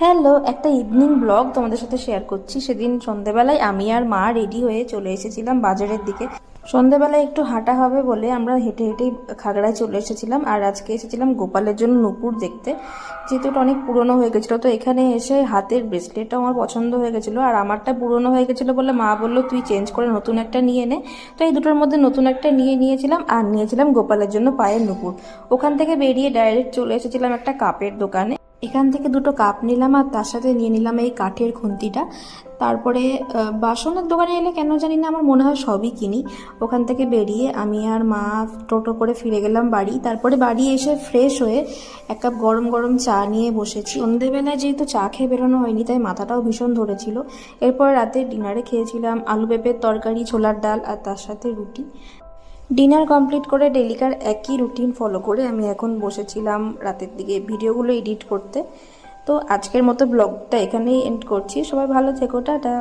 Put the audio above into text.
Hello, একটা evening blog তোমাদের সাথে শেয়ার করছি। সেদিন সন্ধেবেলায় আমি আর মা রেডি হয়ে চলে এসেছিলাম বাজারের দিকে। সন্ধেবেলায় একটু হাঁটা হবে বলে আমরা হেঁটে হেঁটেই খাগড়ায় চলে এসেছিলাম। আর আজকে এসেছিলাম গোপালের জন্য নূপুর দেখতে, যেহেতু ওটা অনেক পুরনো হয়ে গেছিলো। তো এখানে এসে হাতের ব্রেসলেটটাও আমার পছন্দ হয়ে গেছিলো, আর আমারটা পুরনো হয়ে গেছিলো বলে মা বললো তুই চেঞ্জ করে নতুন একটা নিয়ে নে। তো এই দুটোর মধ্যে নতুন একটা নিয়েছিলাম, আর নিয়েছিলাম গোপালের জন্য পায়ের নূপুর। ওখান থেকে বেরিয়ে ডাইরেক্ট চলে এসেছিলাম একটা কাপের দোকানে। এখান থেকে দুটো কাপ নিলাম, আর তার সাথে নিয়ে নিলাম এই কাঠের খুন্তিটা। তারপরে বাসনের দোকানে এলে কেন জানি না আমার মনে হয় সবই কিনি। ওখান থেকে বেরিয়ে আমি আর মা টোটো করে ফিরে গেলাম বাড়ি। তারপরে বাড়ি এসে ফ্রেশ হয়ে এক কাপ গরম গরম চা নিয়ে বসেছি। সন্ধেবেলায় যেহেতু চা খেয়ে বেরোনো হয়নি, তাই মাথাটাও ভীষণ ধরেছিল। এরপর রাতে ডিনারে খেয়েছিলাম আলু পেঁপের তরকারি, ছোলার ডাল, আর তার সাথে রুটি। ডিনার কমপ্লিট করে ডেলিকার একই রুটিন ফলো করে আমি এখন বসেছিলাম রাতের দিকে ভিডিওগুলো এডিট করতে। তো আজকের মতো ব্লগটা এখানেই এন্ড করছি। সবাই ভালো থেকো, টাটা।